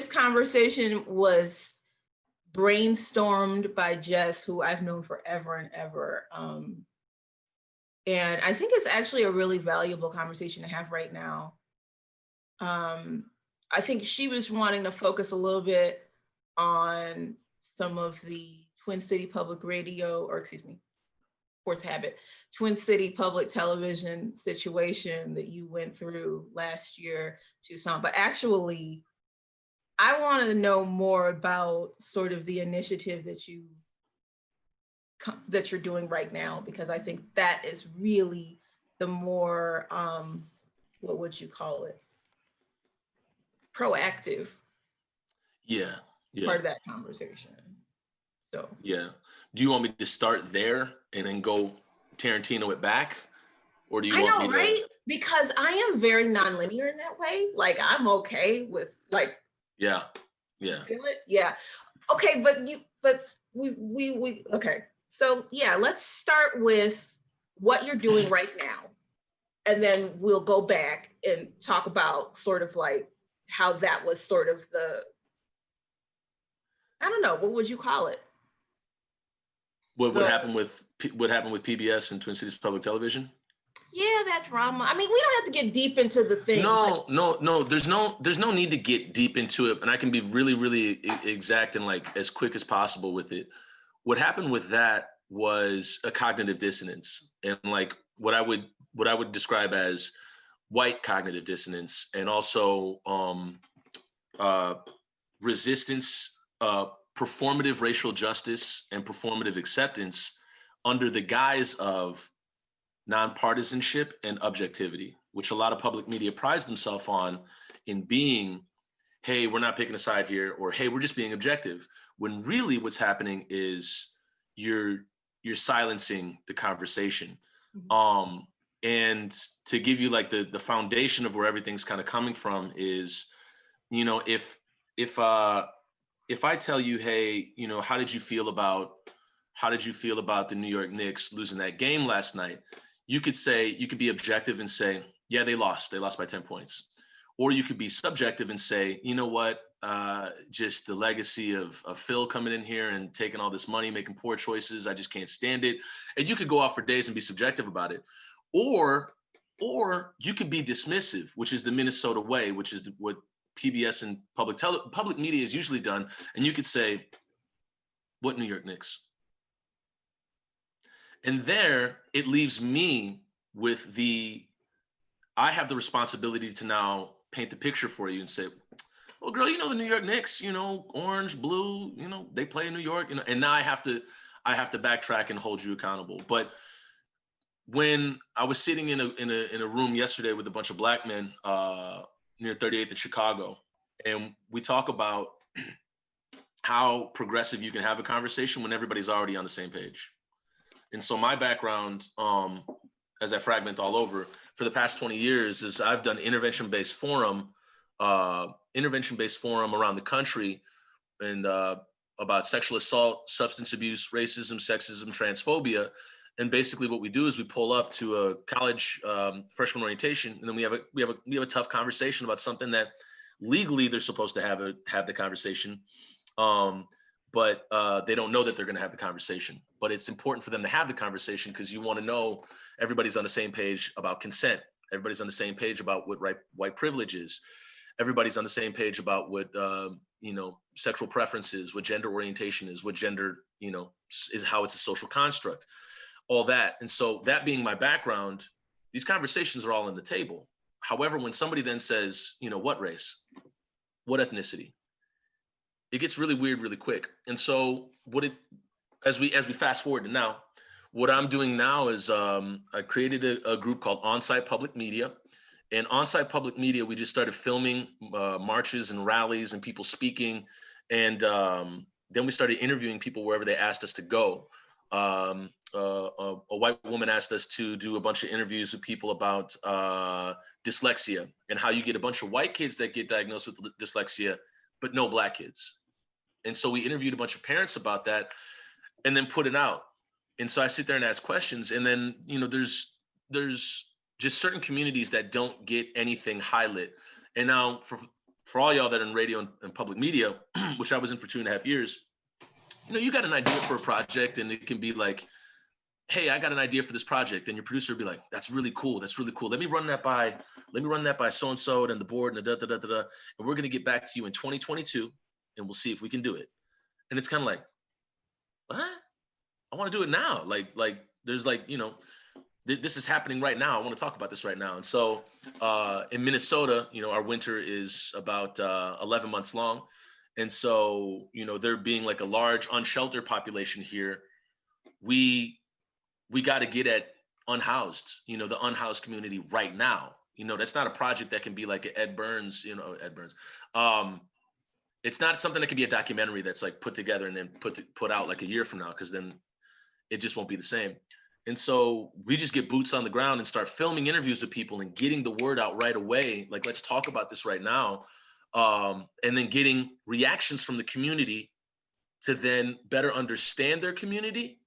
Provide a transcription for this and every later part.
this conversation was brainstormed by Jess, who I've known forever and ever. And I think it's actually a really valuable conversation to have right now. I think she was wanting to focus a little bit on some of the Twin City Public Radio, or excuse me, Sports Habit, Twin City Public Television situation that you went through last year, Toussaint. But actually, I want to know more about sort of the initiative that you're doing right now, because I think that is really the more, what would you call it? Proactive. Yeah. Part of that conversation. So. Yeah. Do you want me to start there and then go Tarantino it back? Or do you want me to? Right? Because I am very nonlinear in that way. Like, I'm okay with like. Yeah. Feel it? Yeah. Okay, but we okay. So yeah, let's start with what you're doing right now. And then we'll go back and talk about sort of like how that was sort of I don't know, what would you call it? What happened with PBS and Twin Cities Public Television? Yeah, that drama. I mean, we don't have to get deep into the thing. No. There's no need to get deep into it, and I can be really, really exact and like as quick as possible with it. What happened with that was a cognitive dissonance, and like what I would describe as white cognitive dissonance, and also resistance, performative racial justice, and performative acceptance under the guise of nonpartisanship and objectivity, which a lot of public media prides themselves on in being, hey, we're not picking a side here, or hey, we're just being objective. When really what's happening is you're silencing the conversation. Mm-hmm. And to give you like the foundation of where everything's kind of coming from is, you know, if I tell you, hey, you know, how did you feel about the New York Knicks losing that game last night? You could be objective and say, yeah, they lost by 10 points. Or you could be subjective and say, you know what, just the legacy of Phil coming in here and taking all this money, making poor choices, I just can't stand it. And you could go off for days and be subjective about it. Or you could be dismissive, which is the Minnesota way, which is what PBS and public media is usually done. And you could say, what New York Knicks? And there it leaves me with I have the responsibility to now paint the picture for you and say, well, girl, you know, the New York Knicks, you know, orange, blue, you know, they play in New York, you know, and now I have to backtrack and hold you accountable. But when I was sitting in a room yesterday with a bunch of black men near 38th in Chicago, and we talk about how progressive you can have a conversation when everybody's already on the same page. And so my background, as I fragment all over, for the past 20 years is I've done intervention-based forum around the country, and about sexual assault, substance abuse, racism, sexism, transphobia. And basically what we do is we pull up to a college freshman orientation, and then we have a tough conversation about something that legally they're supposed to have the conversation. But they don't know that they're going to have the conversation. But it's important for them to have the conversation because you want to know everybody's on the same page about consent. Everybody's on the same page about what white privilege is. Everybody's on the same page about what sexual preference is, what gender orientation is, what gender is, how it's a social construct, all that. And so that being my background, these conversations are all on the table. However, when somebody then says, what race, what ethnicity, it gets really weird really quick. And so as we fast forward to now, what I'm doing now is I created a group called On-Site Public Media. And On-Site Public Media, we just started filming marches and rallies and people speaking. And then we started interviewing people wherever they asked us to go. A white woman asked us to do a bunch of interviews with people about dyslexia and how you get a bunch of white kids that get diagnosed with dyslexia, but no black kids. And so we interviewed a bunch of parents about that and then put it out. And so I sit there and ask questions. And then, there's just certain communities that don't get anything highlight. And now for all y'all that are in radio and public media, which I was in for 2.5 years, you got an idea for a project, and it can be like, hey, I got an idea for this project, and your producer would be like, that's really cool. Let me run that by so-and-so and the board and da, da, da, da, da. And we're going to get back to you in 2022, and we'll see if we can do it. And it's kind of like, what? I want to do it now. Like there's this is happening right now. I want to talk about this right now. And so in Minnesota, our winter is about 11 months long. And so, there being like a large unsheltered population here, we got to get at unhoused, the unhoused community right now. That's not a project that can be like Ed Burns. It's not something that can be a documentary that's like put together and then put out like a year from now, because then it just won't be the same. And so we just get boots on the ground and start filming interviews with people and getting the word out right away. Like, let's talk about this right now. And then getting reactions from the community to then better understand their community.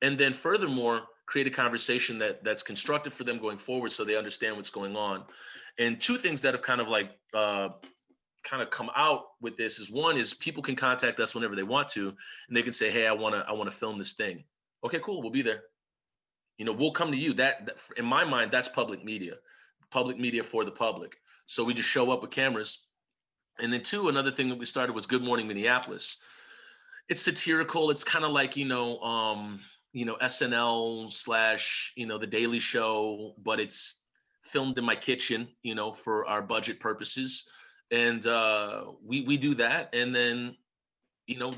And then furthermore, create a conversation that's constructive for them going forward, so they understand what's going on. And two things that have kind of come out with this is, one is people can contact us whenever they want to, and they can say, hey, I want to film this thing. Okay, cool. We'll be there. We'll come to you. That in my mind, that's public media for the public. So we just show up with cameras. And then two, another thing that we started was Good Morning Minneapolis. It's satirical. It's kind of like, SNL / The Daily Show, but it's filmed in my kitchen, for our budget purposes. And we do that, and then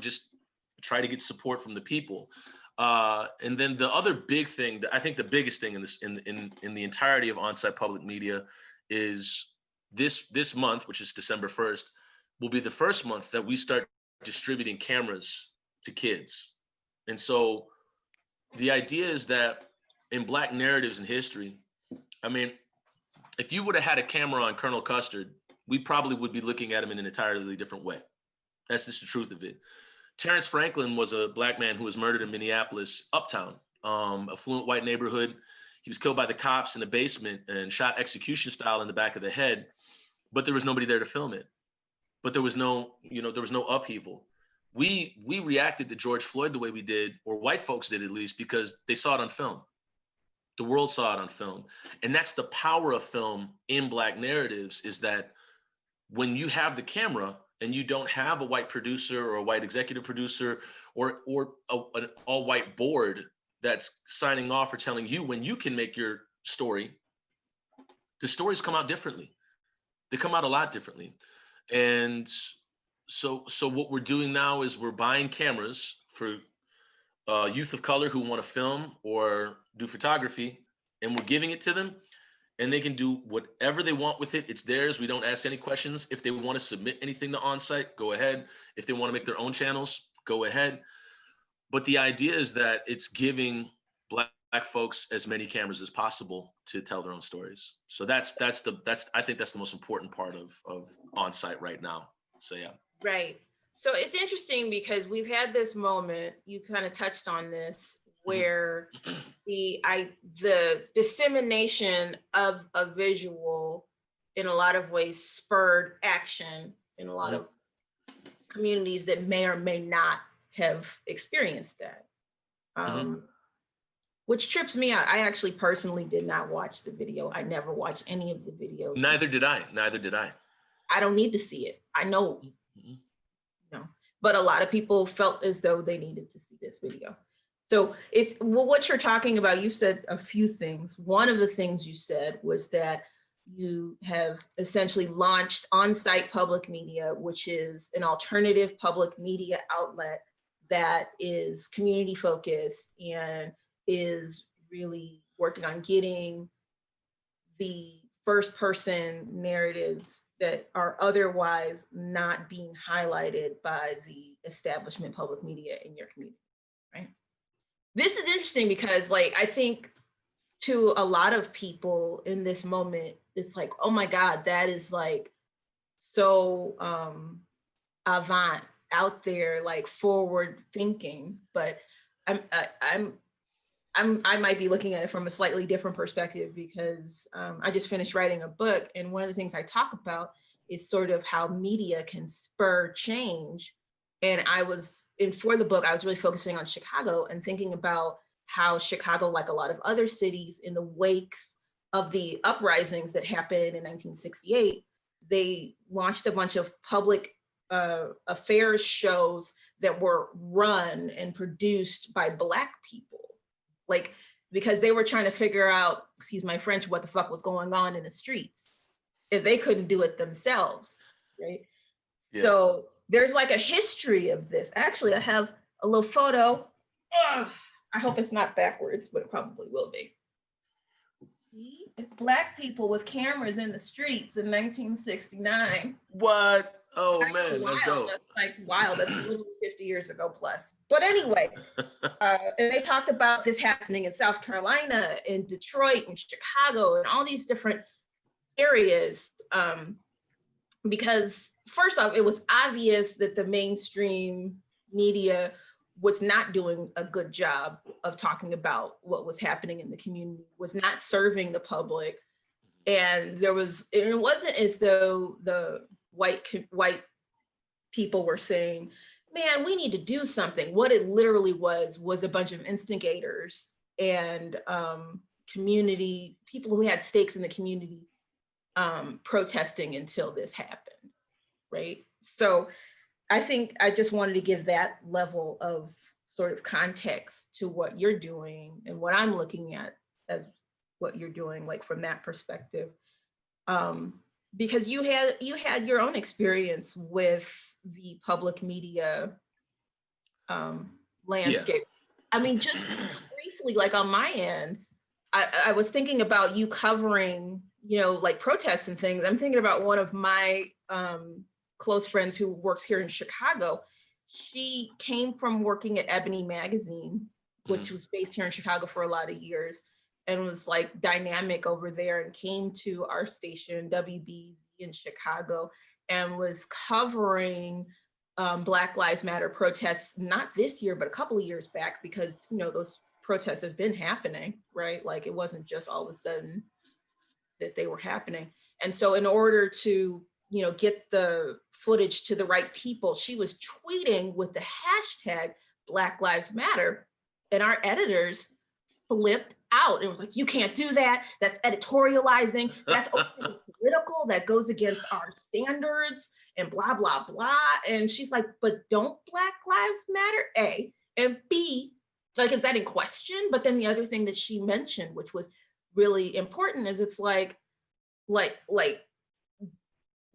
just try to get support from the people. And then the other big thing, that I think the biggest thing in this in the entirety of on-site public media is this month, which is December 1st, will be the first month that we start distributing cameras to kids. And so the idea is that in Black narratives in history, I mean, if you would have had a camera on Colonel Custard, we probably would be looking at him in an entirely different way. That's just the truth of it. Terrence Franklin was a Black man who was murdered in Minneapolis, Uptown, affluent white neighborhood. He was killed by the cops in the basement and shot execution style in the back of the head, but there was nobody there to film it. But there was no upheaval. We reacted to George Floyd the way we did, or white folks did at least, because they saw it on film. The world saw it on film. And that's the power of film in Black narratives, is that when you have the camera and you don't have a white producer or a white executive producer or an all-white board that's signing off or telling you when you can make your story, the stories come out differently. They come out a lot differently. And so what we're doing now is we're buying cameras for youth of color who want to film or do photography, and we're giving it to them, and they can do whatever they want with it. It's theirs. We don't ask any questions. If they want to submit anything to On-Site, go ahead. If they want to make their own channels, go ahead. But the idea is that it's giving Black folks as many cameras as possible to tell their own stories. So I think that's the most important part of On-Site right now. So yeah. Right. So it's interesting because we've had this moment, you kind of touched on this, where the dissemination of a visual in a lot of ways spurred action in a lot of communities that may or may not have experienced that. Which trips me out. I actually personally did not watch the video. I never watched any of the videos. Neither did I. I don't need to see it. I know. No. But a lot of people felt as though they needed to see this video. So what you're talking about, you said a few things. One of the things you said was that you have essentially launched On-Site Public Media, which is an alternative public media outlet that is community focused and is really working on getting the first person narratives that are otherwise not being highlighted by the establishment public media in your community, right? This is interesting because, like, I think to a lot of people in this moment, it's like, oh my God, that is like so avant, out there, like forward thinking. But I might be looking at it from a slightly different perspective because I just finished writing a book, and one of the things I talk about is sort of how media can spur change. And for the book, I was really focusing on Chicago and thinking about how Chicago, like a lot of other cities, in the wakes of the uprisings that happened in 1968, they launched a bunch of public affairs shows that were run and produced by Black people. Like, because they were trying to figure out, excuse my French, what the fuck was going on in the streets if they couldn't do it themselves, right? Yeah. So there's like a history of this. Actually, I have a little photo. Ugh, I hope it's not backwards, but it probably will be. It's Black people with cameras in the streets in 1969. What? Oh man, that's dope. That's like wild. That's literally 50 years ago plus. But anyway, and they talked about this happening in South Carolina, in Detroit, and Chicago, and all these different areas. Because first off, it was obvious that the mainstream media was not doing a good job of talking about what was happening in the community, was not serving the public. And it wasn't as though the white people were saying, man, we need to do something. What it literally was a bunch of instigators and community people who had stakes in the community protesting until this happened, right? So I think I just wanted to give that level of sort of context to what you're doing and what I'm looking at as what you're doing, like from that perspective. Because you had your own experience with the public media landscape. Yeah. I mean, just briefly, like on my end, I was thinking about you covering, like protests and things. I'm thinking about one of my close friends who works here in Chicago. She came from working at Ebony Magazine, which was based here in Chicago for a lot of years, and was like dynamic over there, and came to our station, WBZ in Chicago, and was covering Black Lives Matter protests, not this year, but a couple of years back, because, those protests have been happening, right? Like it wasn't just all of a sudden that they were happening. And so in order to, get the footage to the right people, she was tweeting with the hashtag Black Lives Matter, and our editors flipped out. It was like, you can't do that. That's editorializing. That's political. That goes against our standards and blah, blah, blah. And she's like, but don't Black Lives Matter? A. And B, like, is that in question? But then the other thing that she mentioned, which was really important, is it's like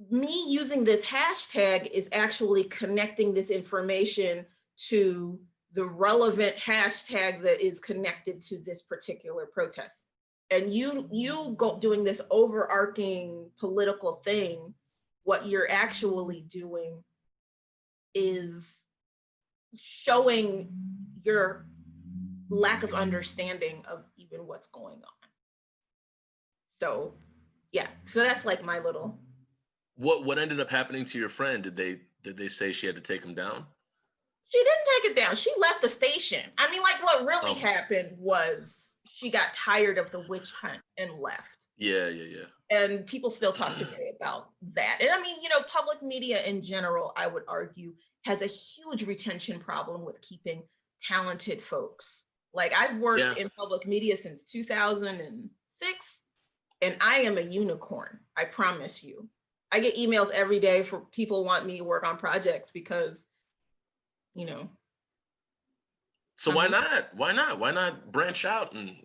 me using this hashtag is actually connecting this information to the relevant hashtag that is connected to this particular protest. And you go doing this overarching political thing, what you're actually doing is showing your lack of understanding of even what's going on. So yeah, so that's like my little. What ended up happening to your friend? Did they say she had to take him down? She didn't take it down. She left the station. I mean, like what really happened was she got tired of the witch hunt and left. Yeah. And people still talk today about that. And I mean, public media in general, I would argue, has a huge retention problem with keeping talented folks. Like I've worked in public media since 2006, and I am a unicorn, I promise you. I get emails every day for people want me to work on projects because, So why not? Why not branch out and,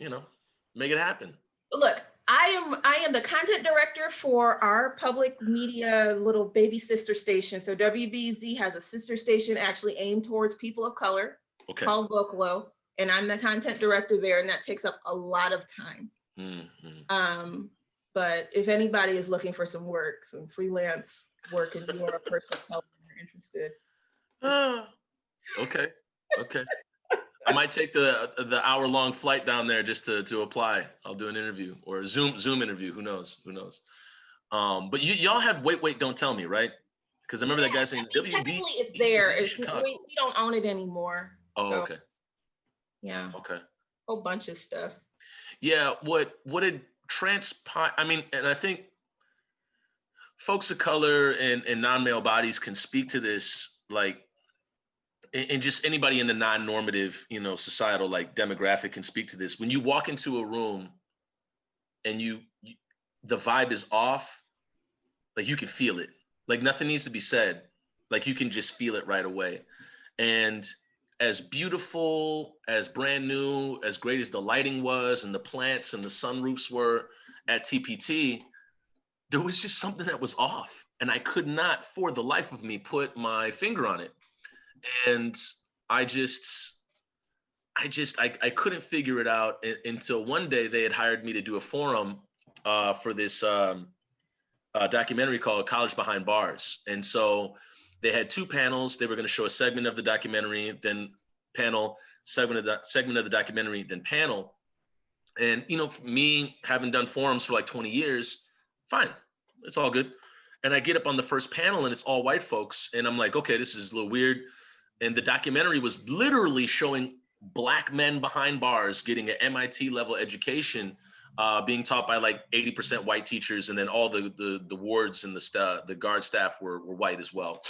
make it happen? Look, I am the content director for our public media little baby sister station. So WBZ has a sister station actually aimed towards people of color called Vocalo. And I'm the content director there, and that takes up a lot of time. Mm-hmm. But if anybody is looking for some work, some freelance work, and you are a person of color and you're interested. Okay. I might take the hour-long flight down there just to apply. I'll do an interview or a Zoom interview. Who knows? But y'all have Wait, Don't Tell Me, right? Because I remember that guy saying WB. Technically, it's there. We don't own it anymore. Oh, so, okay. Yeah. Okay. Whole bunch of stuff. Yeah. What had transpired? I mean, and I think folks of color and non-male bodies can speak to this, like, and just anybody in the non-normative, societal like demographic can speak to this. When you walk into a room and the vibe is off, like you can feel it. Like nothing needs to be said. Like you can just feel it right away. And as beautiful, as brand new, as great as the lighting was and the plants and the sunroofs were at TPT, there was just something that was off. And I could not, for the life of me, put my finger on it. And I couldn't figure it out until one day they had hired me to do a forum for this documentary called College Behind Bars. And so they had two panels. They were going to show a segment of the documentary, then segment of the documentary, then panel. And, for me having done forums for like 20 years, fine, it's all good. And I get up on the first panel and it's all white folks. And I'm like, okay, this is a little weird. And the documentary was literally showing Black men behind bars getting an MIT level education, being taught by like 80% white teachers. And then all the wards and the guard staff were white as well.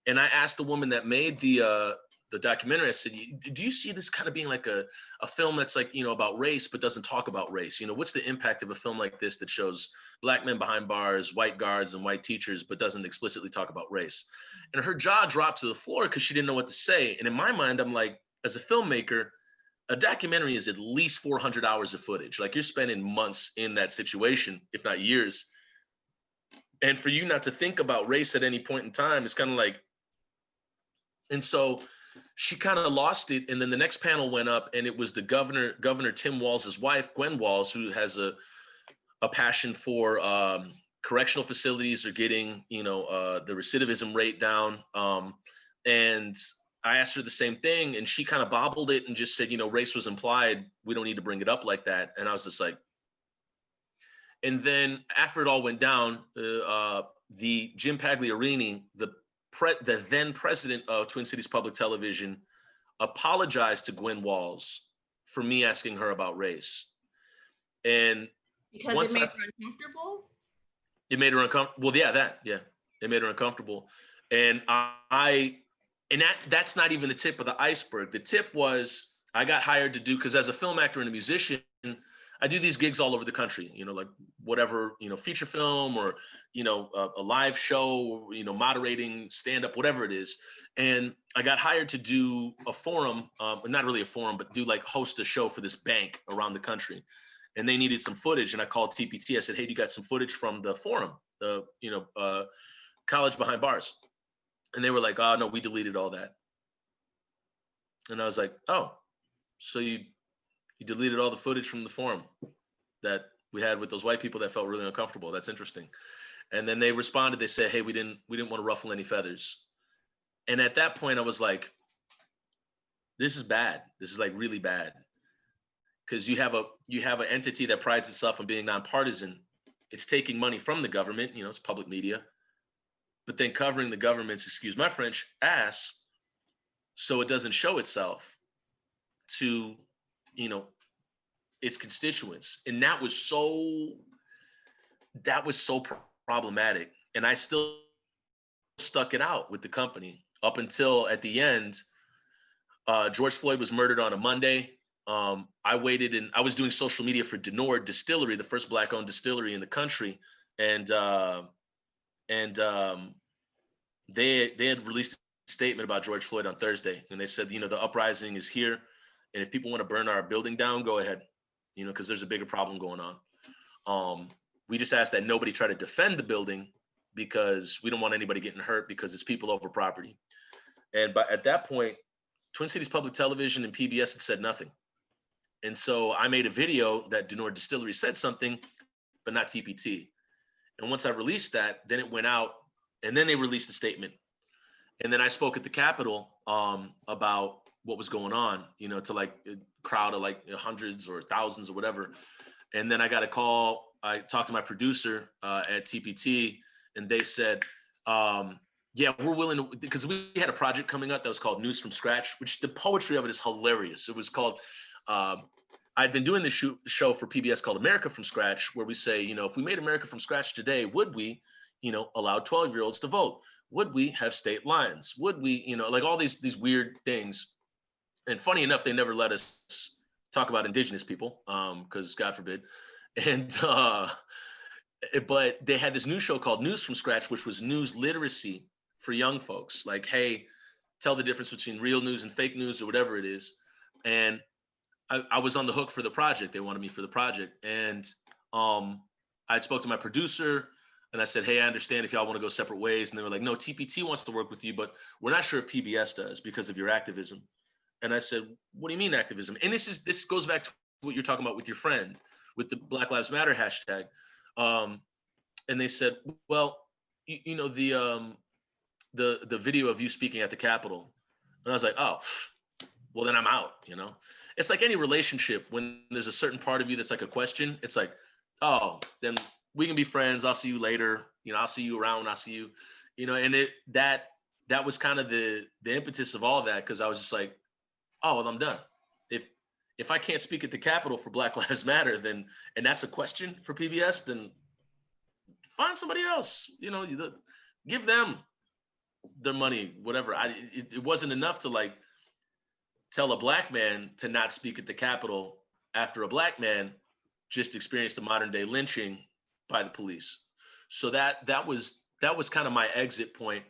And I asked the woman that made the documentary, I said, do you see this kind of being like a film that's like, about race, but doesn't talk about race? What's the impact of a film like this that shows Black men behind bars, white guards and white teachers, but doesn't explicitly talk about race? And her jaw dropped to the floor because she didn't know what to say. And in my mind, I'm like, as a filmmaker, a documentary is at least 400 hours of footage. Like you're spending months in that situation, if not years. And for you not to think about race at any point in time, it's kind of like, and so she kind of lost it. And then the next panel went up and it was the Governor Tim Walz's wife, Gwen Walz, who has a passion for correctional facilities or getting, the recidivism rate down. And I asked her the same thing and she kind of bobbled it and just said, race was implied. We don't need to bring it up like that. And I was just like, and then after it all went down, the Jim Pagliarini, the then president of Twin Cities Public Television, apologized to Gwen Walz for me asking her about race. And because it made her uncomfortable? It made her uncomfortable. Well, yeah. It made her uncomfortable. And that's not even the tip of the iceberg. The tip was I got hired to do, because as a film actor and a musician, I do these gigs all over the country, like whatever, feature film or, a live show, moderating, stand up, whatever it is. And I got hired to do a forum, not really a forum, but host a show for this bank around the country. And they needed some footage. And I called TPT. I said, hey, you got some footage from the forum, College Behind Bars? And they were like, oh, no, we deleted all that. And I was like, oh, so you deleted all the footage from the forum that we had with those white people that felt really uncomfortable. That's interesting. And then they responded, they said, hey, we didn't want to ruffle any feathers. And at that point I was like, this is bad. This is like really bad. Because you have an entity that prides itself on being nonpartisan. It's taking money from the government, it's public media, but then covering the government's, excuse my French, ass, so it doesn't show itself to, its constituents. And that was so problematic. And I still stuck it out with the company up until at the end. George Floyd was murdered on a Monday. I waited and I was doing social media for Denord Distillery, the first Black-owned distillery in the country. And they had released a statement about George Floyd on Thursday. And they said, the uprising is here. And if people want to burn our building down, go ahead, because there's a bigger problem going on. We just asked that nobody try to defend the building because we don't want anybody getting hurt because it's people over property. But at that point, Twin Cities Public Television and PBS had said nothing. And so I made a video that Denord Distillery said something, but not TPT. And once I released that, then it went out and then they released a statement. And then I spoke at the Capitol about what was going on, to like a crowd of like hundreds or thousands or whatever. And then I got a call. I talked to my producer at TPT and they said, yeah, we're willing to, because we had a project coming up that was called News from Scratch, which the poetry of it is hilarious. It was called, I'd been doing this show for PBS called America from Scratch, where we say, if we made America from scratch today, would we? allow 12-year-olds to vote? Would we have state lines? Would we, like all these weird things? And funny enough, they never let us talk about indigenous people, because God forbid. And but they had this new show called News from Scratch, which was news literacy for young folks. Like, hey, tell the difference between real news and fake news or whatever it is. And I was on the hook for the project. They wanted me for the project. And I spoke to my producer and I said, hey, I understand if y'all want to go separate ways. And they were like, no, TPT wants to work with you, but we're not sure if PBS does because of your activism. And I said, what do you mean activism? And this goes back to what you're talking about with your friend, with the Black Lives Matter hashtag. And they said, well, the video of you speaking at the Capitol. And I was like, oh, well, then I'm out, It's like any relationship, when there's a certain part of you that's like a question, it's like, oh, then we can be friends. I'll see you later. I'll see you around when I see you, and that was kind of the impetus of all that. Cause I was just like, oh, well, I'm done. If I can't speak at the Capitol for Black Lives Matter, and that's a question for PBS, then find somebody else, give them their money, whatever. It wasn't enough to like tell a Black man to not speak at the Capitol after a Black man just experienced a modern day lynching by the police. So that was kind of my exit point.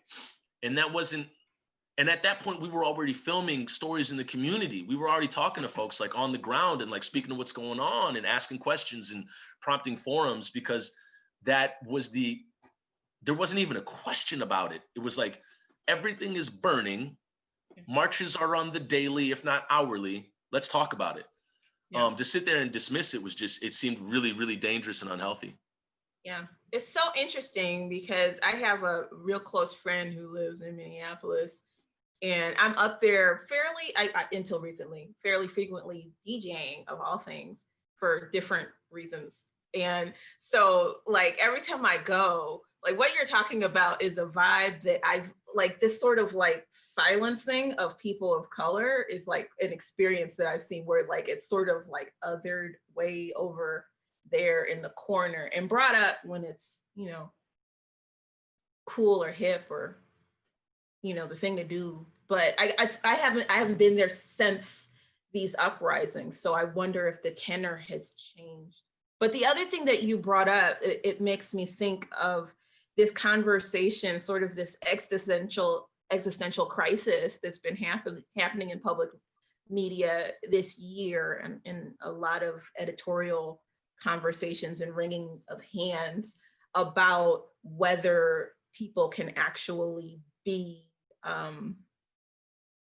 And at that point, we were already filming stories in the community. We were already talking to folks like on the ground and like speaking to what's going on and asking questions and prompting forums, because there wasn't even a question about it. It was like, everything is burning. Marches are on the daily, if not hourly. Let's talk about it. Yeah. To sit there and dismiss it it seemed really, really dangerous and unhealthy. Yeah, it's so interesting because I have a real close friend who lives in Minneapolis, and I'm up there until recently, fairly frequently DJing, of all things, for different reasons. And so like every time I go, like what you're talking about is a vibe that I've like, this sort of like silencing of people of color is like an experience that I've seen where like it's sort of like othered way over there in the corner and brought up when it's, cool or hip or, the thing to do. But I haven't been there since these uprisings. So I wonder if the tenor has changed. But the other thing that you brought up, it makes me think of this conversation, sort of this existential crisis that's been happening in public media this year, and in a lot of editorial conversations and wringing of hands about whether people can actually be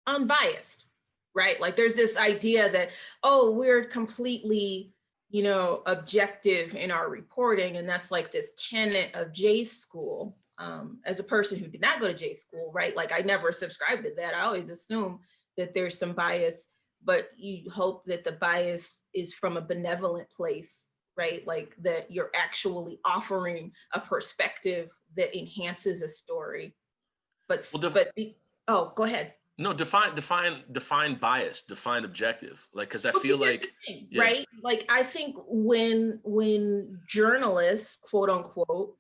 unbiased, right? Like there's this idea that, oh, we're completely objective in our reporting. And that's like this tenet of J school. As a person who did not go to J school, right? Like I never subscribed to that. I always assume that there's some bias, but you hope that the bias is from a benevolent place, right? Like that you're actually offering a perspective that enhances a story. Oh, go ahead. No, define bias, define objective. Like, because I feel like, right? Like, I think when journalists, quote unquote,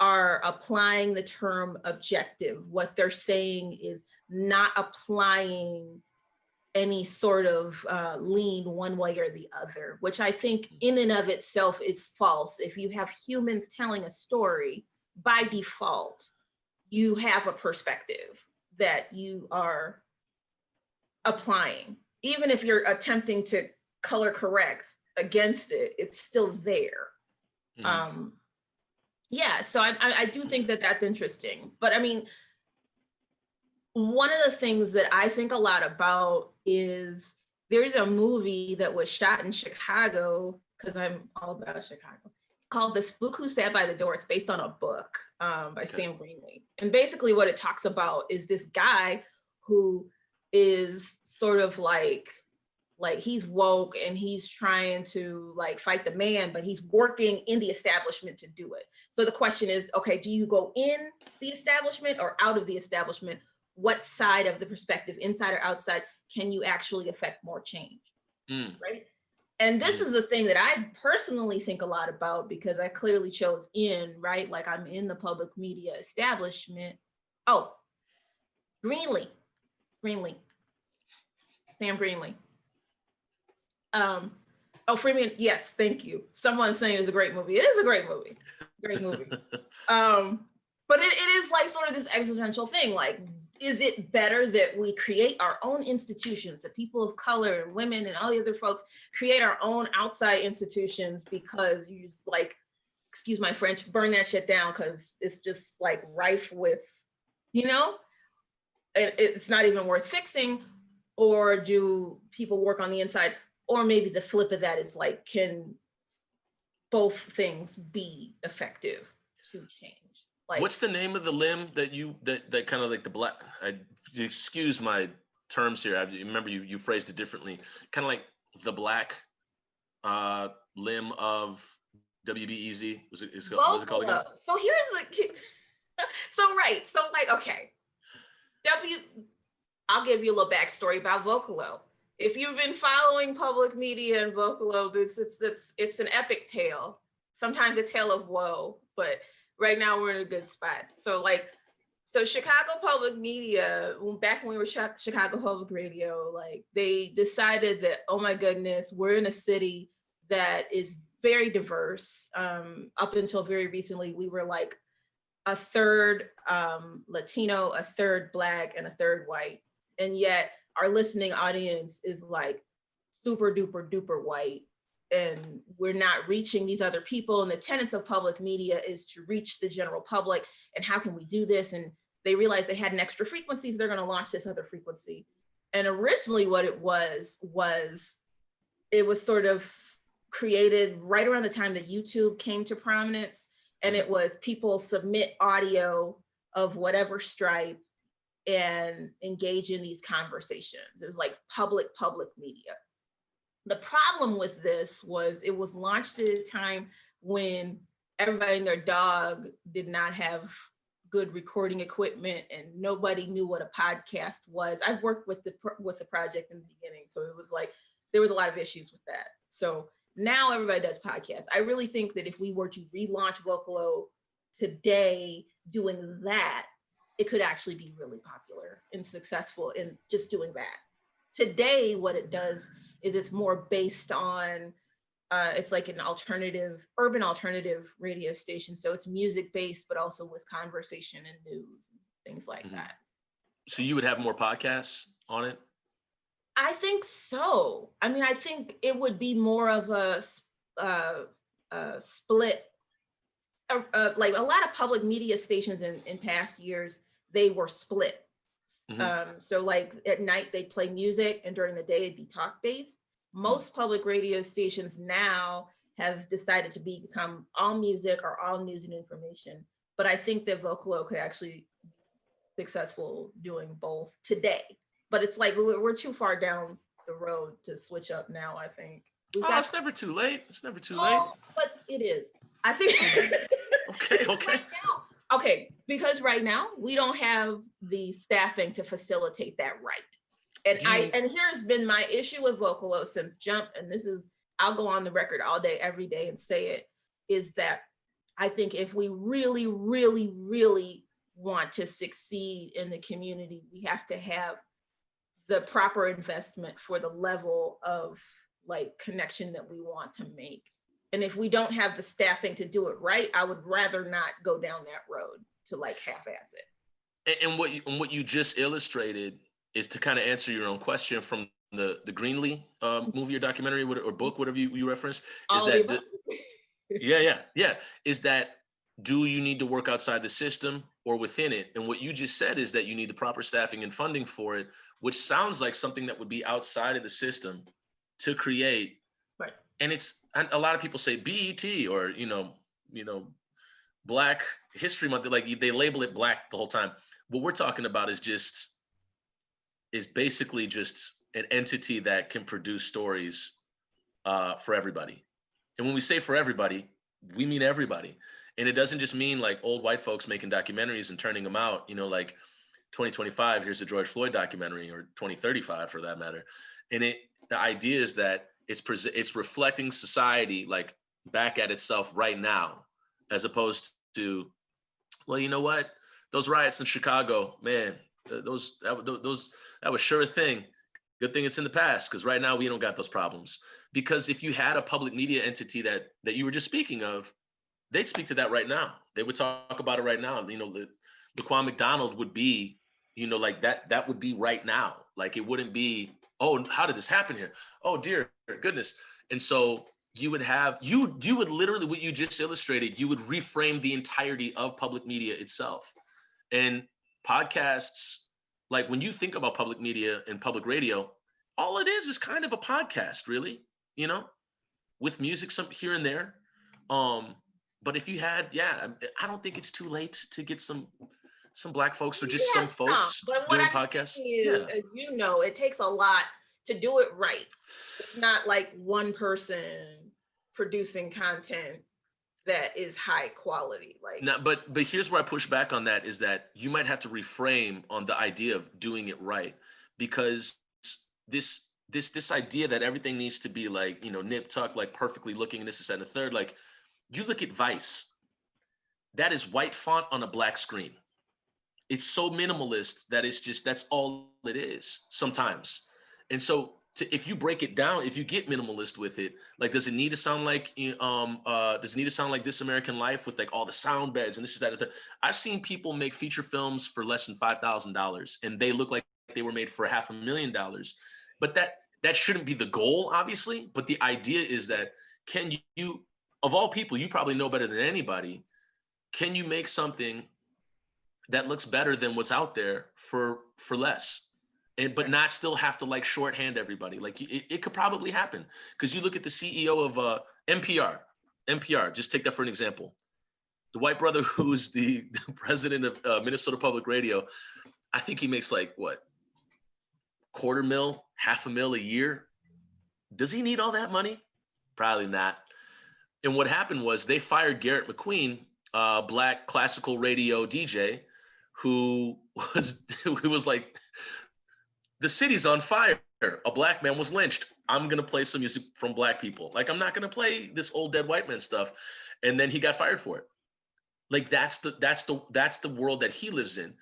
are applying the term objective, what they're saying is not applying any sort of lean one way or the other, which I think in and of itself is false. If you have humans telling a story, by default, you have a perspective that you are applying. Even if you're attempting to color correct against it, it's still there. Mm-hmm. Yeah, so I do think that that's interesting. But I mean, one of the things that I think a lot about is there's a movie that was shot in Chicago, because I'm all about Chicago, called The Spook Who Sat by the Door. It's based on a book by Sam Greenlee. And basically what it talks about is this guy who is sort of like he's woke and he's trying to like fight the man, but he's working in the establishment to do it. So the question is, okay, do you go in the establishment or out of the establishment? What side of the perspective, inside or outside, can you actually affect more change, right? And this is the thing that I personally think a lot about because I clearly chose right? Like I'm in the public media establishment. Oh, Greenlee. Greenlee. Sam Greenlee. Freeman, yes, thank you. Someone's saying it's a great movie. It is a great movie. Great movie. But it is like sort of this existential thing. Like, is it better that we create our own institutions, that people of color and women and all the other folks create our own outside institutions because you just like, excuse my French, burn that shit down because it's just like rife with, it's not even worth fixing? Or do people work on the inside? Or maybe the flip of that is like, can both things be effective to change? Like, what's the name of the limb that kind of like the black, excuse my terms here, I remember you phrased it differently, kind of like the black limb of WBEZ? What was it called again? So here's the, so like, okay, I'll give you a little backstory about Vocalo. If you've been following public media and Vocalo, it's an epic tale, sometimes a tale of woe, but right now we're in a good spot. So Chicago Public Media, back when we were Chicago Public Radio, like they decided that, oh my goodness, we're in a city that is very diverse. Up until very recently, we were like a third Latino, a third Black, and a third white. And yet our listening audience is like super duper duper white. And we're not reaching these other people. And the tenets of public media is to reach the general public. And how can we do this? And they realized they had an extra frequency, so they're going to launch this other frequency. And originally what it was sort of created right around the time that YouTube came to prominence. And it was people submit audio of whatever stripe and engage in these conversations. It was like public media. The problem with this was it was launched at a time when everybody and their dog did not have good recording equipment and nobody knew what a podcast was. I've worked with the project in the beginning, so it was like there was a lot of issues with that. So now everybody does podcasts. I really think that if we were to relaunch Vocalo today doing that, it could actually be really popular and successful in just doing that. Today, what it does is it's more based on, it's like an urban alternative radio station. So it's music based, but also with conversation and news and things like that. So you would have more podcasts on it? I think so. I mean, I think it would be more of a split. Like a lot of public media stations in past years, they were split. So like at night they'd play music and during the day it'd be talk based. Most public radio stations now have decided to become all music or all news and information. But I think that Vocalo could actually be successful doing both today. But it's like we're too far down the road to switch up now, I think. It's never too late. It's never too late. But it is. I think. Okay. Okay, because right now we don't have the staffing to facilitate that right. And here's been my issue with Vocalo since jump, and this is, I'll go on the record all day, every day and say it, is that I think if we really, really, really want to succeed in the community, we have to have the proper investment for the level of like connection that we want to make. And if we don't have the staffing to do it right, I would rather not go down that road to like half-ass it. And what you just illustrated is to kind of answer your own question from the Greenlee movie or documentary or book, whatever you referenced. Is that do you need to work outside the system or within it? And what you just said is that you need the proper staffing and funding for it, which sounds like something that would be outside of the system to create. Right. And a lot of people say BET or Black History Month, like they label it Black the whole time. What we're talking about is basically just an entity that can produce stories for everybody. And when we say for everybody, we mean everybody. And it doesn't just mean like old white folks making documentaries and turning them out, like 2025, here's a George Floyd documentary, or 2035 for that matter. And the idea is that it's reflecting society like back at itself right now, as opposed to, well, you know what, those riots in Chicago, man, that was sure a thing. Good thing it's in the past, because right now we don't got those problems. Because if you had a public media entity that you were just speaking of, they'd speak to that right now. They would talk about it right now. You know, Laquan McDonald would be, you know, like that would be right now. Like it wouldn't be, oh, how did this happen here? Oh dear goodness. And so you would have, you would literally, what you just illustrated, you would reframe the entirety of public media itself. And podcasts, like when you think about public media and public radio, all it is kind of a podcast, really, you know, with music some here and there. But if you had, yeah, I don't think it's too late to get some Black folks or just some folks but what doing I'm podcasts. saying is, as you know, it takes a lot to do it right. It's not like one person producing content that is high quality. Like, now, but here's where I push back on that, is that you might have to reframe on the idea of doing it right, because this idea that everything needs to be like, you know, nip tuck, like perfectly looking, and this is that and the third. Like, you look at Vice, that is white font on a black screen. It's so minimalist that it's just, that's all it is sometimes. And so if you break it down, if you get minimalist with it, like, does it need to sound like This American Life with like all the sound beds and this is that? I've seen people make feature films for less than $5,000 and they look like they were made for $500,000. But that shouldn't be the goal, obviously. But the idea is that, can you, of all people, you probably know better than anybody, can you make something that looks better than what's out there for less? But not still have to like shorthand everybody. Like it could probably happen, because you look at the CEO of NPR, just take that for an example. The white brother who's the president of Minnesota Public Radio, I think he makes like what, $250,000, $500,000 a year. Does he need all that money? Probably not. And what happened was they fired Garrett McQueen, Black classical radio DJ, who was like, the city's on fire. A Black man was lynched. I'm going to play some music from Black people. Like, I'm not going to play this old dead white man stuff. And then he got fired for it. Like, that's the world that he lives in.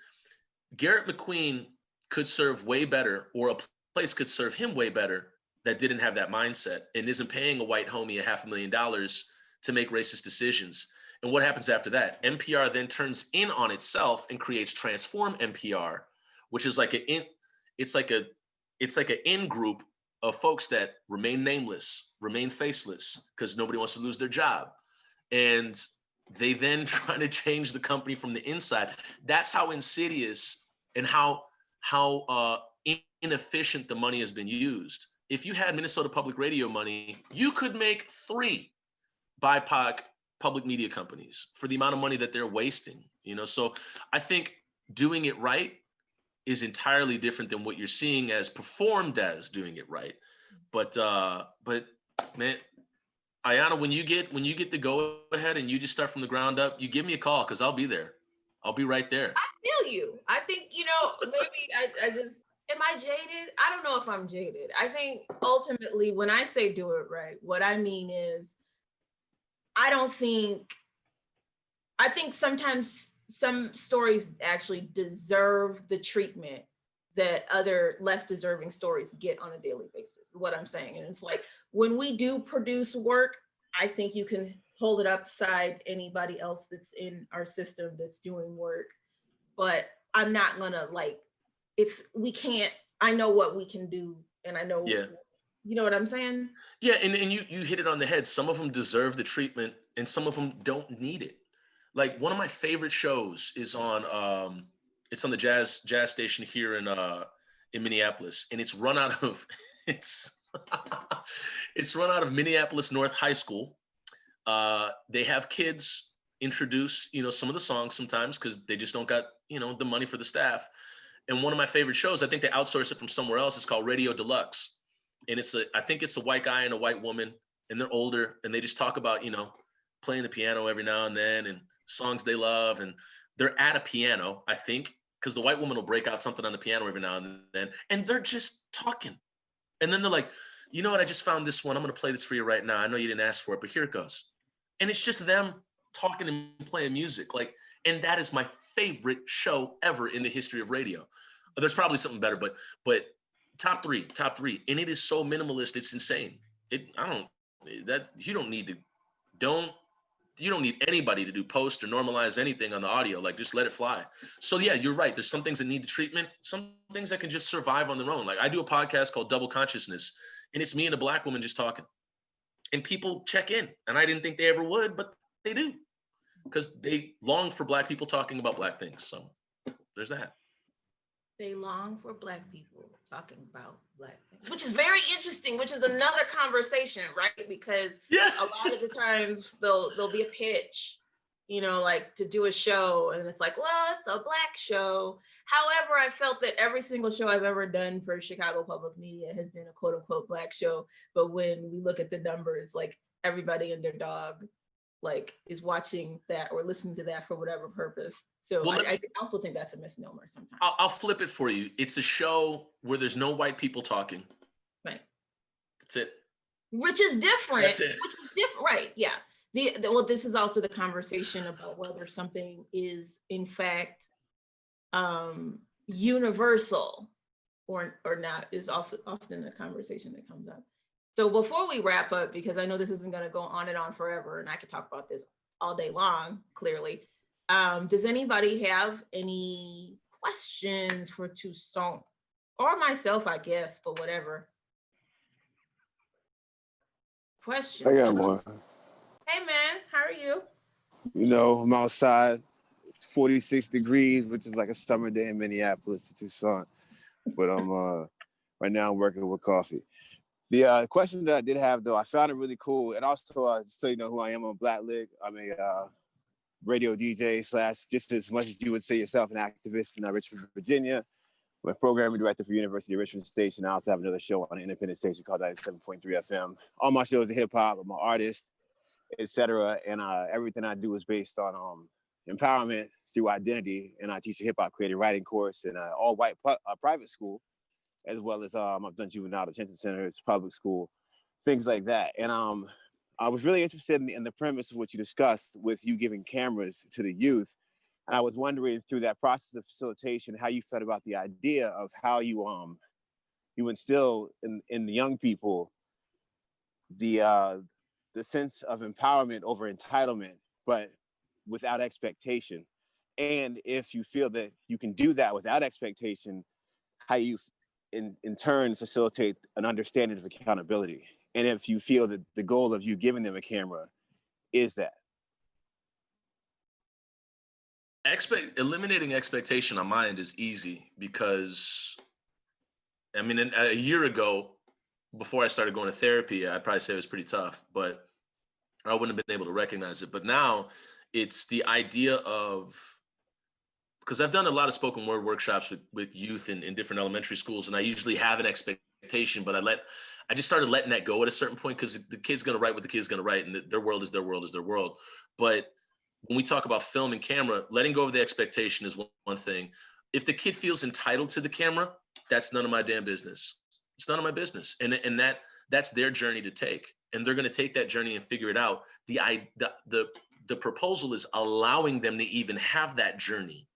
Garrett McQueen could serve way better, or a place could serve him way better, that didn't have that mindset and isn't paying a white homie $500,000 to make racist decisions. And what happens after that? NPR then turns in on itself and creates Transform NPR, which is like it's like an in group of folks that remain nameless, remain faceless, because nobody wants to lose their job. And they then try to change the company from the inside. That's how insidious and how inefficient the money has been used. If you had Minnesota Public Radio money, you could make 3 BIPOC public media companies for the amount of money that they're wasting. You know, so I think doing it right is entirely different than what you're seeing as performed as doing it right. But man, Ayana, when you get the go ahead and you just start from the ground up, you give me a call, because I'll be there. I'll be right there. I feel you. I think, you know, maybe I just, am I jaded? I don't know if I'm jaded. I think ultimately when I say do it right, what I mean is, I think sometimes some stories actually deserve the treatment that other less deserving stories get on a daily basis, is what I'm saying. And it's like, when we do produce work, I think you can hold it upside anybody else that's in our system that's doing work. But I'm not gonna, like, if we can't, I know what we can do, and I know, Yeah. You know what I'm saying? Yeah, and you hit it on the head. Some of them deserve the treatment and some of them don't need it. Like, one of my favorite shows is on it's on the jazz station here in Minneapolis, and it's run out of it's run out of Minneapolis North High School. They have kids introduce, you know, some of the songs sometimes, because they just don't got, you know, the money for the staff. And one of my favorite shows, I think they outsource it from somewhere else, is called Radio Deluxe. And I think it's a white guy and a white woman, and they're older, and they just talk about, you know, playing the piano every now and then and songs they love. And they're at a piano, I think, because the white woman will break out something on the piano every now and then, and they're just talking. And then they're like, you know what? I just found this one. I'm going to play this for you right now. I know you didn't ask for it, but here it goes. And it's just them talking and playing music. Like, and that is my favorite show ever in the history of radio. There's probably something better, but top three. And it is so minimalist. It's insane. You don't need anybody to do post or normalize anything on the audio. Like, just let it fly. So yeah, you're right. There's some things that need the treatment, some things that can just survive on their own. Like, I do a podcast called Double Consciousness, and it's me and a Black woman just talking. And people check in, and I didn't think they ever would, but they do, because they long for Black people talking about Black things. So there's that. They long for Black people talking about Black things, which is very interesting, which is another conversation, right? Because a lot of the times there'll be a pitch, you know, like to do a show, and it's like, well, it's a Black show. However, I felt that every single show I've ever done for Chicago Public Media has been a quote unquote Black show. But when we look at the numbers, like everybody and their dog like is watching that or listening to that for whatever purpose. So I also think that's a misnomer sometimes. I'll flip it for you. It's a show where there's no white people talking. Right. That's it. Which is different. That's it. Which is different. Right. Yeah. Well, this is also the conversation about whether something is in fact universal or not is often a conversation that comes up. So before we wrap up, because I know this isn't going to go on and on forever, and I could talk about this all day long, clearly. Does anybody have any questions for Toussaint or myself, I guess, but whatever? Questions? I got one. Hey man, how are you? You know, I'm outside. It's 46 degrees, which is like a summer day in Minneapolis to Toussaint. But right now I'm working with coffee. The question that I did have, though, I found it really cool. And also, so you know who I am on Black Lig. I'm a radio DJ / just as much as you would say yourself, an activist in Richmond, Virginia. I'm a programming director for University of Richmond Station. I also have another show on an independent station called 97.3 FM. All my shows are hip hop. I'm an artist, etc. And everything I do is based on empowerment through identity. And I teach a hip hop creative writing course in an all white private school, as well as I've done juvenile detention centers, public school, things like that. And I was really interested in the premise of what you discussed with you giving cameras to the youth. And I was wondering through that process of facilitation, how you felt about the idea of how you instill in the young people the sense of empowerment over entitlement, but without expectation. And if you feel that you can do that without expectation, how you in turn facilitate an understanding of accountability. And if you feel that the goal of you giving them a camera is that. Eliminating expectation on my end is easy because, I mean, a year ago, before I started going to therapy, I'd probably say it was pretty tough, but I wouldn't have been able to recognize it. But now it's the idea of, because I've done a lot of spoken word workshops with youth in different elementary schools, and I usually have an expectation, but I just started letting that go at a certain point, because the kid's going to write what the kid's going to write, and their world is their world is their world. But when we talk about film and camera, letting go of the expectation is one thing. If the kid feels entitled to the camera, that's none of my damn business. It's none of my business. And that's their journey to take. And they're going to take that journey and figure it out. The proposal is allowing them to even have that journey,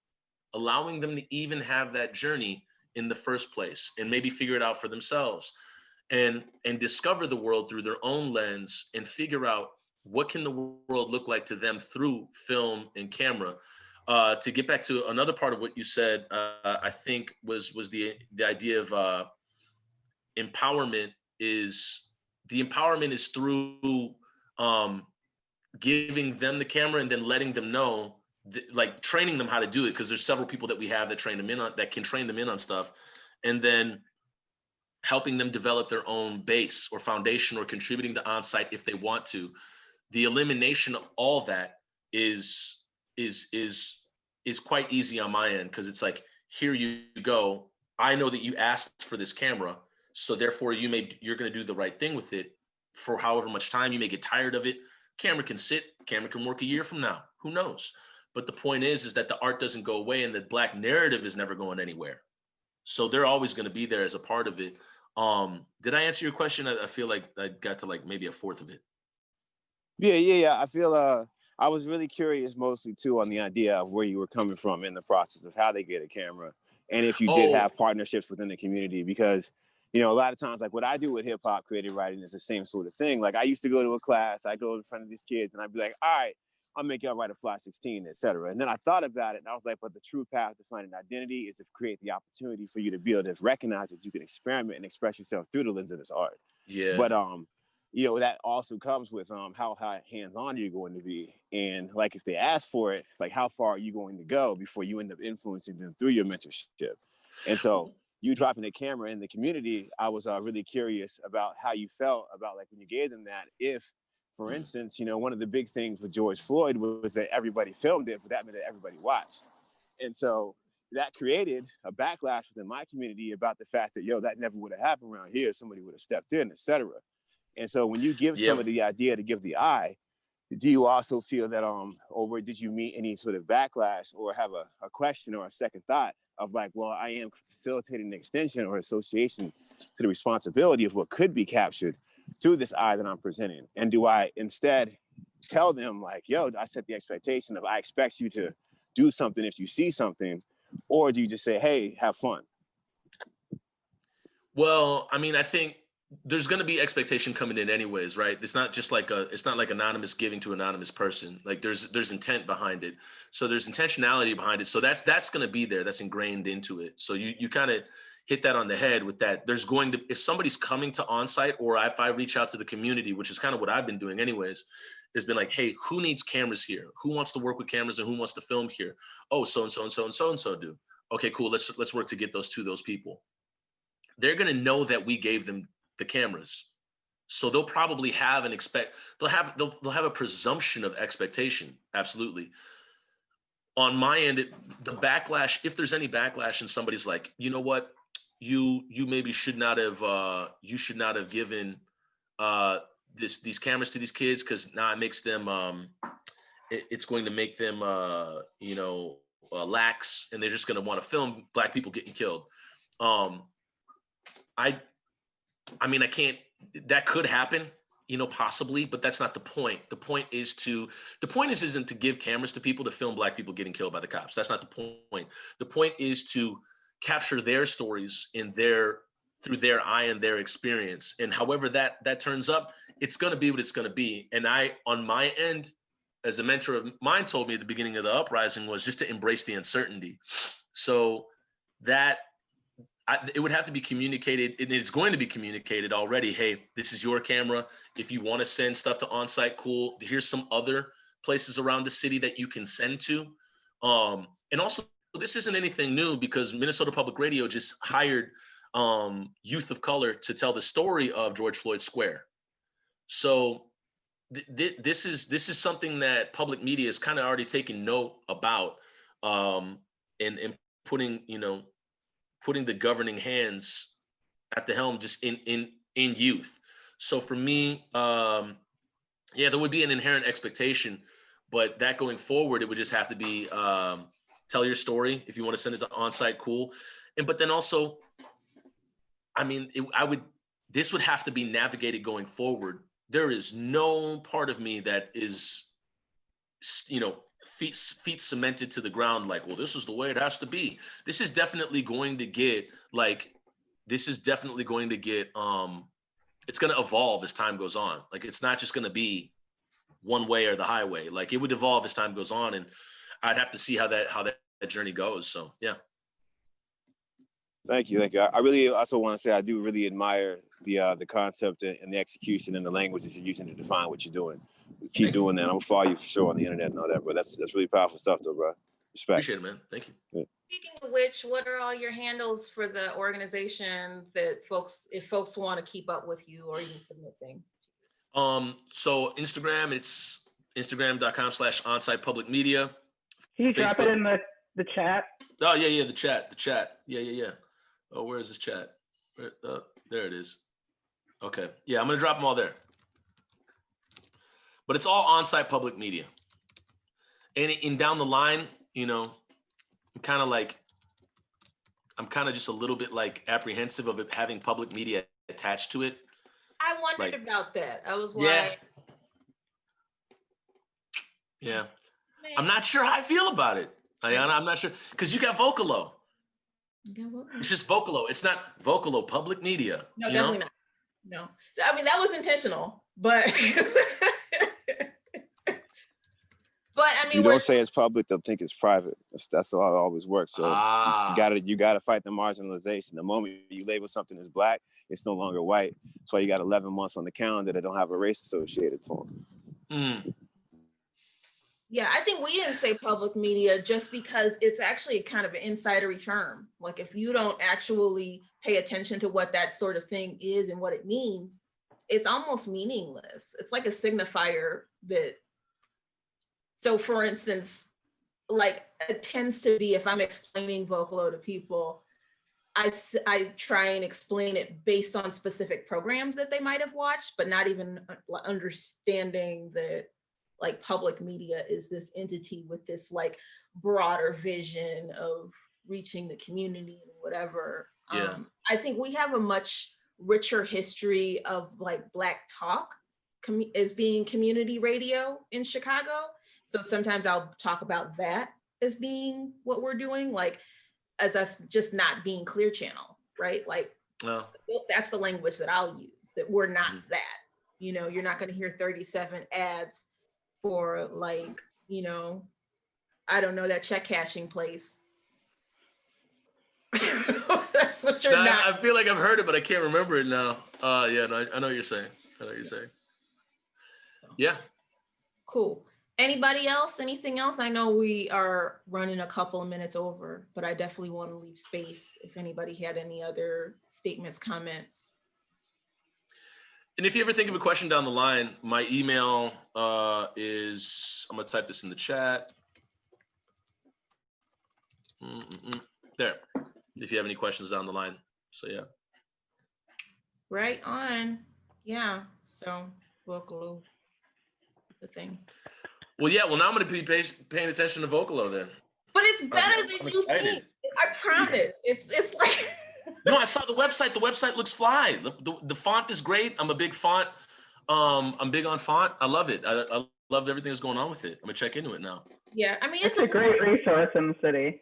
allowing them to even have that journey in the first place, and maybe figure it out for themselves and discover the world through their own lens and figure out what can the world look like to them through film and camera. To get back to another part of what you said, I think was the idea of empowerment is through giving them the camera and then letting them know, like training them how to do it, because there's several people that we have that can train them in on stuff, and then helping them develop their own base or foundation, or contributing to on-site if they want to. The elimination of all that is quite easy on my end, because it's like, here you go. I know that you asked for this camera, so therefore you're going to do the right thing with it for however much time. You may get tired of it. Camera can work a year from now. Who knows? But the point is that the art doesn't go away, and the Black narrative is never going anywhere. So they're always going to be there as a part of it. Did I answer your question? I feel like I got to like maybe a fourth of it. Yeah. I feel I was really curious mostly too on the idea of where you were coming from in the process of how they get a camera, and if you did have partnerships within the community, because you know, a lot of times, like what I do with hip hop creative writing is the same sort of thing. Like I used to go to a class, I go in front of these kids and I'd be like, all right, I'll make y'all write a fly 16, etc. And then I thought about it and I was like, but the true path to finding identity is to create the opportunity for you to be able to recognize that you can experiment and express yourself through the lens of this art. Yeah. But you know, that also comes with how hands-on you're going to be. And like if they ask for it, like how far are you going to go before you end up influencing them through your mentorship? And so you dropping a camera in the community, I was really curious about how you felt about like when you gave them that. If, for instance, you know, one of the big things with George Floyd was that everybody filmed it, but that meant that everybody watched. And so that created a backlash within my community about the fact that, yo, that never would have happened around here. Somebody would have stepped in, etc. And so when you give somebody the idea to give the eye, do you also feel that or did you meet any sort of backlash or have a question or a second thought of like, well, I am facilitating an extension or association to the responsibility of what could be captured through this eye that I'm presenting? And do I instead tell them like, yo, I set the expectation of I expect you to do something if you see something, or do you just say, hey, have fun? Well, I mean, I think there's going to be expectation coming in anyways, right? It's not just like it's not like anonymous giving to anonymous person. Like there's intent behind it. So there's intentionality behind it. So that's going to be there. That's ingrained into it. So you kind of hit that on the head with that. There's going to, if somebody's coming to onsite, or if I reach out to the community, which is kind of what I've been doing anyways, has been like, hey, who needs cameras here? Who wants to work with cameras and who wants to film here? Oh, so and so and so and so and so do. Okay, cool. Let's work to get those people. They're going to know that we gave them the cameras, so they'll probably have they'll have a presumption of expectation. Absolutely. On my end, the backlash, if there's any backlash and somebody's like, you know what, you maybe should not have given these cameras to these kids, because now it makes them it's going to make them lax, and they're just going to want to film Black people getting killed. I mean, I can't, that could happen, possibly, but that's not the point. The point isn't to give cameras to people to film Black people getting killed by the cops. That's not the point. The point is to capture their stories through their eye and their experience. And however that turns up, it's going to be what it's going to be. And on my end, as a mentor of mine told me at the beginning of the uprising, was just to embrace the uncertainty. So that it would have to be communicated, and it's going to be communicated already. Hey, this is your camera. If you want to send stuff to onsite, cool. Here's some other places around the city that you can send to. And also, this isn't anything new, because Minnesota Public Radio just hired youth of color to tell the story of George Floyd Square. So this is something that public media is kind of already taking note about, and putting the governing hands at the helm just in youth. So for me, there would be an inherent expectation, but that going forward, it would just have to be tell your story. If you want to send it to onsite, cool. But then also, I mean, this would have to be navigated going forward. There is no part of me that is, feet cemented to the ground, like, well, this is the way it has to be. This is definitely going to get it's going to evolve as time goes on. Like, it's not just going to be one way or the highway. Like, it would evolve as time goes on, and I'd have to see how that journey goes. So yeah. Thank you. I really also want to say I do really admire the concept and the execution and the language that you're using to define what you're doing. Keep doing that. I'm gonna follow you for sure on the internet and all that, bro. That's really powerful stuff, though, bro. Respect. Appreciate it, man. Thank you. Yeah. Speaking of which, what are all your handles for the organization that if folks want to keep up with you or even submit things? So Instagram, it's instagram.com/onsite public media. Can you drop it in the chat? Oh yeah, the chat. Yeah. Oh, where is this chat? There it is. Okay. Yeah, I'm gonna drop them all there. But it's all onsite public media. And down the line, I'm kind of like, I'm kind of just a little bit like apprehensive of it having public media attached to it. I wondered Like, about that. I was yeah, like, yeah. man. I'm not sure how I feel about it, Ayana. I'm not sure because you got Vocalo. It's just Vocalo. It's not Vocalo public media. No, you definitely know? not. No, I mean that was intentional, but but I mean, You don't say it's public, they'll think it's private. That's how it always works. So you gotta fight the marginalization. The moment you label something as black, it's no longer white. That's why you got 11 months on the calendar that don't have a race associated to them. Mm. Yeah, I think we didn't say public media just because it's actually kind of an insidery term. Like if you don't actually pay attention to what that sort of thing is and what it means, it's almost meaningless. It's like a signifier that, so for instance, like it tends to be if I'm explaining Vocalo to people, I try and explain it based on specific programs that they might have watched, but not even understanding that like public media is this entity with this like broader vision of reaching the community and whatever. Yeah. I think we have a much richer history of like Black talk as being community radio in Chicago. So sometimes I'll talk about that as being what we're doing, like as us just not being Clear Channel, right? Like that's the language that I'll use, that we're not that. You know, you're not going to hear 37 ads for like, you know, I don't know, that check cashing place. That's what you're not. I feel like I've heard it, but I can't remember it now. Yeah, no, I know what you're saying. I know what you're saying. Yeah. Cool. Anybody else? Anything else? I know we are running a couple of minutes over, but I definitely want to leave space if anybody had any other statements, comments. And if you ever think of a question down the line, my email is, I'm going to type this in the chat. There, if you have any questions down the line. So, yeah. Right on. Yeah. So, Vocalo, the thing. Well, yeah. Well, now I'm going to be paying attention to Vocalo then. But it's better than you think. I promise. It's like. No, I saw the website. The website looks fly. The font is great. I'm a big font. I'm big on font. I love it. I love everything that's going on with it. I'm gonna check into it now. Yeah, I mean it's a great resource in the city.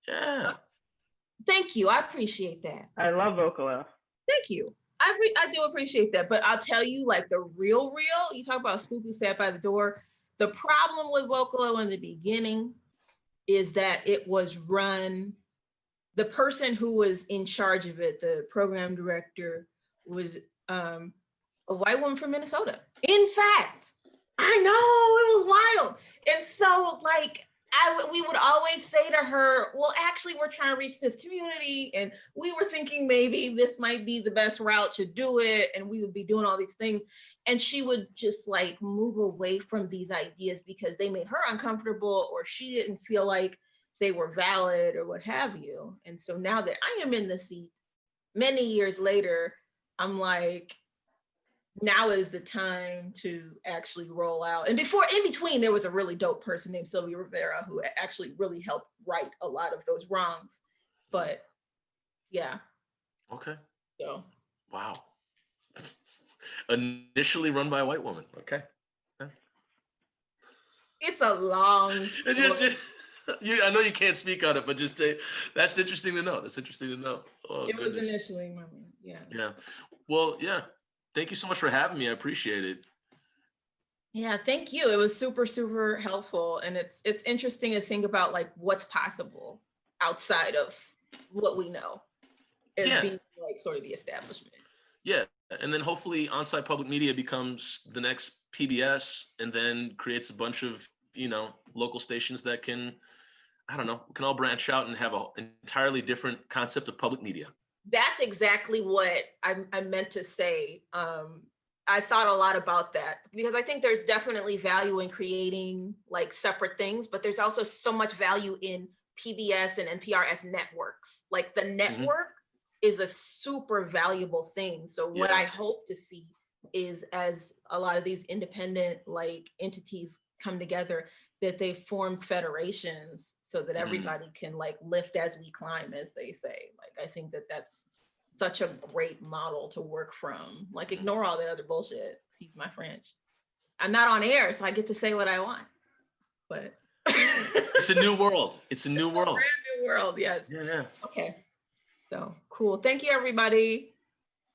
Yeah. Thank you. I appreciate that. I love Vocalo. Thank you. I do appreciate that. But I'll tell you, like the real, you talk about spook who sat by the door. The problem with Vocalo in the beginning is that it was run. The person who was in charge of it, the program director, was a white woman from Minnesota. In fact, I know, it was wild. And so like, we would always say to her, well, actually, we're trying to reach this community. And we were thinking maybe this might be the best route to do it. And we would be doing all these things. And she would just like move away from these ideas because they made her uncomfortable or she didn't feel like they were valid or what have you. And so now that I am in the seat, many years later, I'm like, now is the time to actually roll out. And in between, there was a really dope person named Sylvia Rivera who actually really helped right a lot of those wrongs. But yeah. Okay. So. Wow. Initially run by a white woman. Okay. Yeah. It's a long story. I know you can't speak on it, but just say that's interesting to know. That's interesting to know. Oh, it was initially my man. Yeah. Yeah. Well, yeah. Thank you so much for having me. I appreciate it. Yeah, thank you. It was super, super helpful. And it's interesting to think about like what's possible outside of what we know as being like sort of the establishment. Yeah. And then hopefully on-site public media becomes the next PBS and then creates a bunch of, local stations that can all branch out and have an entirely different concept of public media. That's exactly what I meant to say. I thought a lot about that because I think there's definitely value in creating like separate things, but there's also so much value in PBS and NPR as networks. Like the network is a super valuable thing. So what I hope to see is as a lot of these independent like entities come together, that they form federations so that everybody can like lift as we climb, as they say. Like, I think that that's such a great model to work from. Like, ignore all the other bullshit. Excuse my French. I'm not on air, so I get to say what I want. But it's a new world. It's a new world. Brand new world, yes. Yeah. Okay. So cool. Thank you, everybody.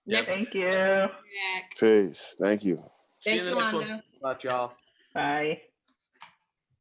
Yeah. Thank you. Back. Peace. Thank you. See you Thanks, in the next one. Yolanda. About y'all. Bye.